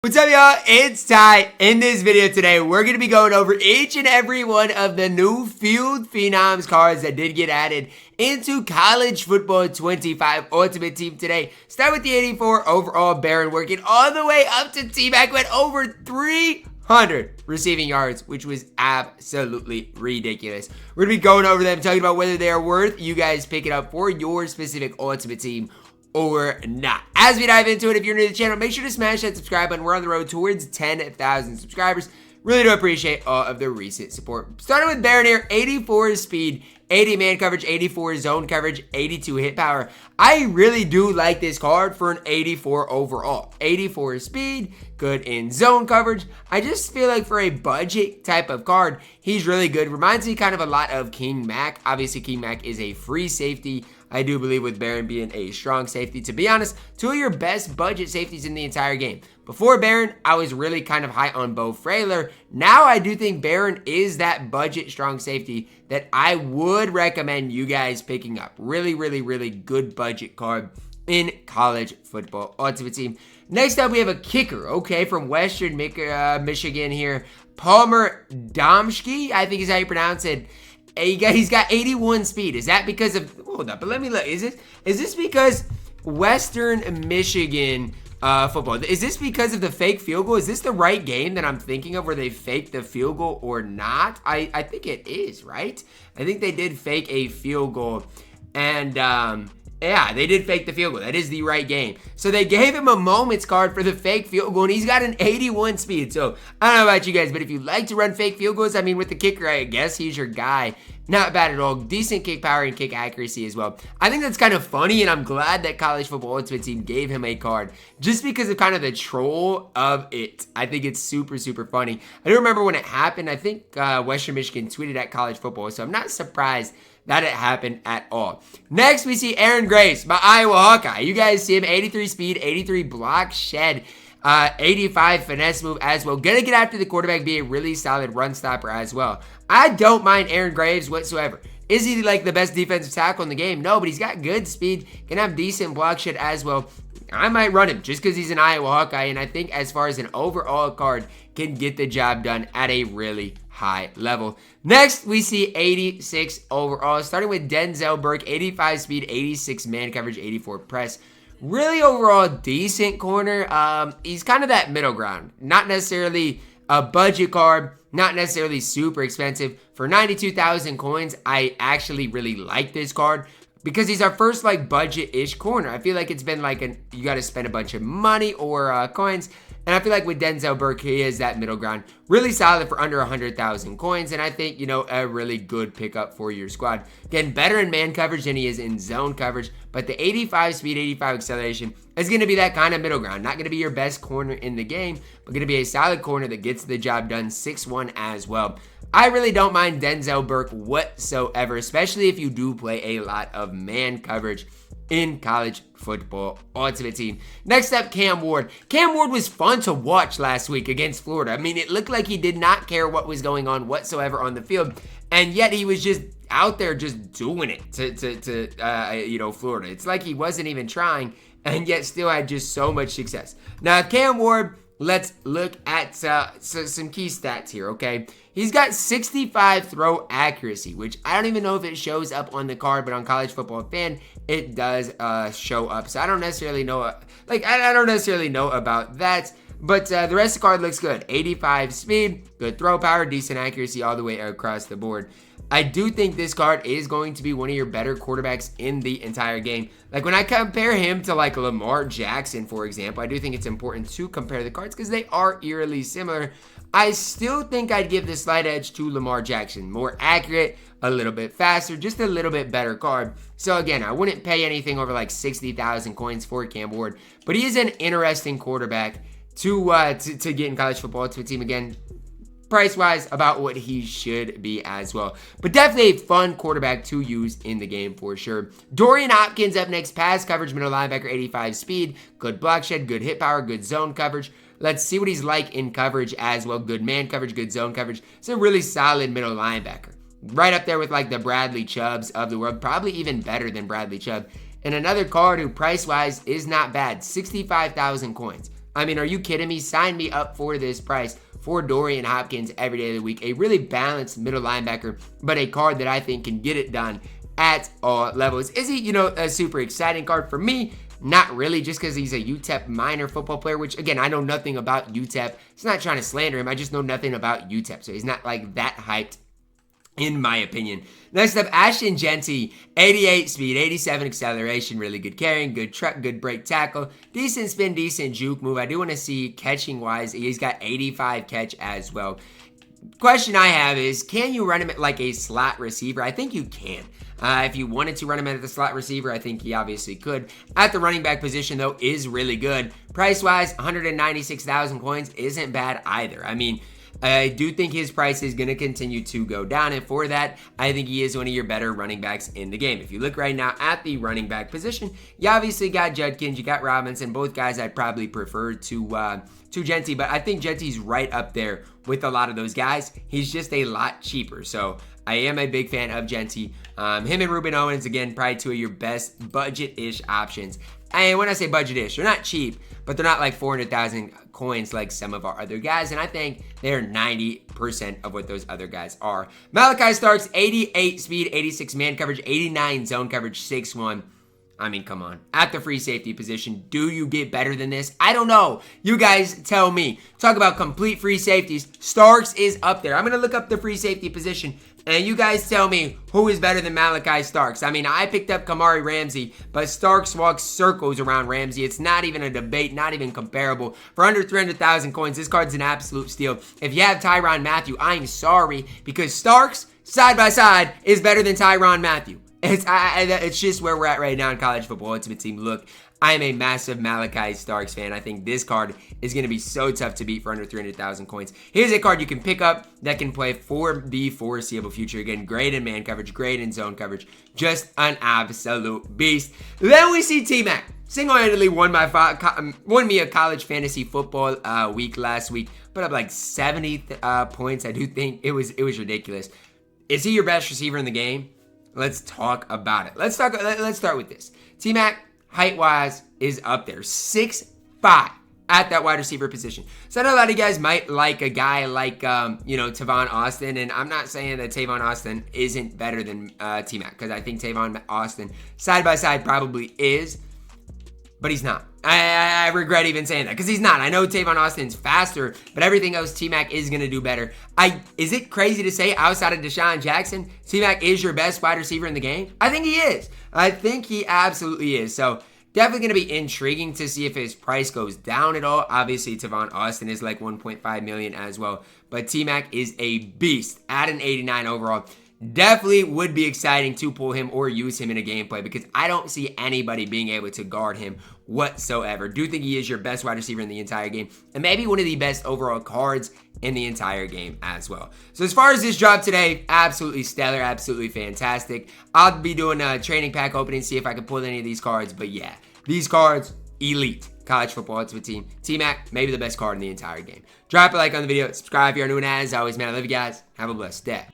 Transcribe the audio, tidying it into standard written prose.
What's up, y'all? It's Ty. In this video today, we're going to be going over each and every one of the new Field Phenoms cards that did get added into College Football 25 Ultimate Team today. Start with the 84 overall Baron, working all the way up to T-Mac, went over 300 receiving yards, which was absolutely ridiculous. We're going to be going over them, talking about whether they are worth you guys picking up for your specific Ultimate Team or not. As we dive into it, if you're new to the channel, make sure to smash that subscribe button. We're on the road towards 10,000 subscribers. Really do appreciate all of the recent support. Starting with Baron here, 84 speed, 80 man coverage, 84 zone coverage, 82 hit power. I really do like this card for an 84 overall. 84 speed, good in zone coverage. I just feel like for a budget type of card, he's really good. Reminds me kind of a lot of King Mac. Obviously, King Mac is a free safety. I do believe with Baron being a strong safety. To be honest, two of your best budget safeties in the entire game. Before Baron, I was really kind of high on Bo Frailer. Now I do think Baron is that budget strong safety that I would recommend you guys picking up. Really, really, really good budget card in College Football Ultimate Team. Next up, we have a kicker, okay, from Western Michigan here. Palmer Domschke, I think is how you pronounce it. He's got 81 speed. Is that because of... Hold up, but let me look. Is this because Western Michigan football? Is this because of the fake field goal? Is this the right game that I'm thinking of where they faked the field goal or not? I think it is, right? I think they did fake a field goal. And, yeah, they did fake the field goal. That is the right game. So they gave him a moments card for the fake field goal, and he's got an 81 speed. So I don't know about you guys, but if you like to run fake field goals, I mean, with the kicker, I guess he's your guy. Not bad at all. Decent kick power and kick accuracy as well. I think that's kind of funny, and I'm glad that College Football Ultimate Team gave him a card just because of kind of the troll of it. I think it's super, super funny. I do remember when it happened. I think Western Michigan tweeted at College Football, so I'm not surprised that it happened at all. Next, we see Aaron Graves, my Iowa Hawkeye. You guys see him, 83 speed, 83 block shed, 85 finesse move as well. Gonna get after the quarterback, be a really solid run stopper as well. I don't mind Aaron Graves whatsoever. Is he like the best defensive tackle in the game? No, but he's got good speed, can have decent block shed as well. I might run him just because he's an Iowa Hawkeye, and I think as far as an overall card, can get the job done at a really high level. Next, we see 86 overall, starting with Denzel Burke, 85 speed, 86 man coverage, 84 press. Really overall decent corner. He's kind of that middle ground. Not necessarily a budget card, not necessarily super expensive. For 92,000 coins, I actually really like this card because he's our first like budget-ish corner. I feel like it's been like you got to spend a bunch of money or coins. And I feel like with Denzel Burke, he is that middle ground. Really solid for under 100,000 coins. And I think, you know, a really good pickup for your squad. Again, better in man coverage than he is in zone coverage. But the 85 speed, 85 acceleration is going to be that kind of middle ground. Not going to be your best corner in the game, but going to be a solid corner that gets the job done 6'1" as well. I really don't mind Denzel Burke whatsoever, especially if you do play a lot of man coverage in College Football Ultimate Team. Next up, Cam Ward. Cam Ward was fun to watch last week against Florida. I mean, it looked like he did not care what was going on whatsoever on the field, and yet he was just out there just doing it to Florida. It's like he wasn't even trying, and yet still had just so much success. Now, Cam Ward, let's look at some key stats here, okay? He's got 65 throw accuracy, which I don't even know if it shows up on the card, but on College Football Fan, it does show up. So I don't necessarily know, I don't necessarily know about that, but the rest of the card looks good. 85 speed, good throw power, decent accuracy all the way across the board. I do think this card is going to be one of your better quarterbacks in the entire game. Like when I compare him to like Lamar Jackson, for example, I do think it's important to compare the cards because they are eerily similar. I still think I'd give the slight edge to Lamar Jackson. More accurate, a little bit faster, just a little bit better card. So again, I wouldn't pay anything over like 60,000 coins for Cam Ward, but he is an interesting quarterback to get in College Football Ultimate Team. Again, price-wise, about what he should be as well. But definitely a fun quarterback to use in the game for sure. Dorain Hopkins up next. Pass coverage, middle linebacker, 85 speed. Good block shed, good hit power, good zone coverage. Let's see what he's like in coverage as well. Good man coverage, good zone coverage. It's a really solid middle linebacker. Right up there with like the Bradley Chubbs of the world. Probably even better than Bradley Chubb. And another card who price-wise is not bad. 65,000 coins. I mean, are you kidding me? Sign me up for this price for Dorain Hopkins every day of the week. A really balanced middle linebacker, but a card that I think can get it done at all levels. Is he, a super exciting card for me? Not really, just because he's a UTEP minor football player, which, again, I know nothing about UTEP. It's not trying to slander him. I just know nothing about UTEP, so he's not, like, that hyped, in my opinion. Next up, Ashton Jeanty, 88 speed, 87 acceleration, really good carrying, good truck, good break tackle, decent spin, decent juke move. I do want to see catching-wise, he's got 85 catch as well. Question I have is, can you run him like a slot receiver? I think you can. If you wanted to run him at the slot receiver, I think he obviously could. At the running back position, though, is really good. Price-wise, 196,000 coins isn't bad either. I mean, I do think his price is going to continue to go down, and for that, I think he is one of your better running backs in the game. If you look right now at the running back position, you obviously got Judkins, you got Robinson, both guys I'd probably prefer to Jeanty, but I think Jeanty's right up there with a lot of those guys. He's just a lot cheaper, so I am a big fan of Jeanty. Him and Ruben Owens, again, probably two of your best budget-ish options. And when I say budget-ish, they're not cheap, but they're not like 400,000 coins like some of our other guys, and I think they're 90% of what those other guys are. Malaki Starks, 88 speed, 86 man coverage, 89 zone coverage, 6'1". I mean, come on. At the free safety position, do you get better than this? I don't know. You guys tell me. Talk about complete free safeties. Starks is up there. I'm going to look up the free safety position, and you guys tell me who is better than Malaki Starks. I mean, I picked up Kamari Ramsey, but Starks walks circles around Ramsey. It's not even a debate, not even comparable. For under 300,000 coins, this card's an absolute steal. If you have Tyrann Mathieu, I'm sorry, because Starks, side by side, is better than Tyrann Mathieu. It's just where we're at right now in college football ultimate team. Look, I am a massive Malaki Starks fan. I think this card is going to be so tough to beat for under 300,000 coins. Here's a card you can pick up that can play for the foreseeable future. Again, great in man coverage, great in zone coverage. Just an absolute beast. Then we see T-Mac. Single-handedly won me a college fantasy football week last week. Put up like 70 points. I do think it was ridiculous. Is he your best receiver in the game? Let's talk about it. Let's start with this. T-Mac, height-wise, is up there. 6'5" at that wide receiver position. So I know a lot of you guys might like a guy like, Tavon Austin, and I'm not saying that Tavon Austin isn't better than T-Mac, because I think Tavon Austin, side-by-side, probably is, but he's not. I regret even saying that, because he's not. I know Tavon Austin's faster, but everything else T-Mac is going to do better. Is it crazy to say outside of Deshaun Jackson, T-Mac is your best wide receiver in the game? I think he is. I think he absolutely is. So definitely going to be intriguing to see if his price goes down at all. Obviously, Tavon Austin is like 1.5 million as well, but T-Mac is a beast at an 89 overall. Definitely would be exciting to pull him or use him in a gameplay, because I don't see anybody being able to guard him whatsoever. Do think he is your best wide receiver in the entire game, and maybe one of the best overall cards in the entire game as well. So as far as this drop today, absolutely stellar, absolutely fantastic. I'll be doing a training pack opening, see if I can pull any of these cards, but yeah, these cards, elite. College football ultimate team. T-Mac, maybe the best card in the entire game. Drop a like on the video, subscribe if you're new, and as always, man, I love you guys. Have a blessed day.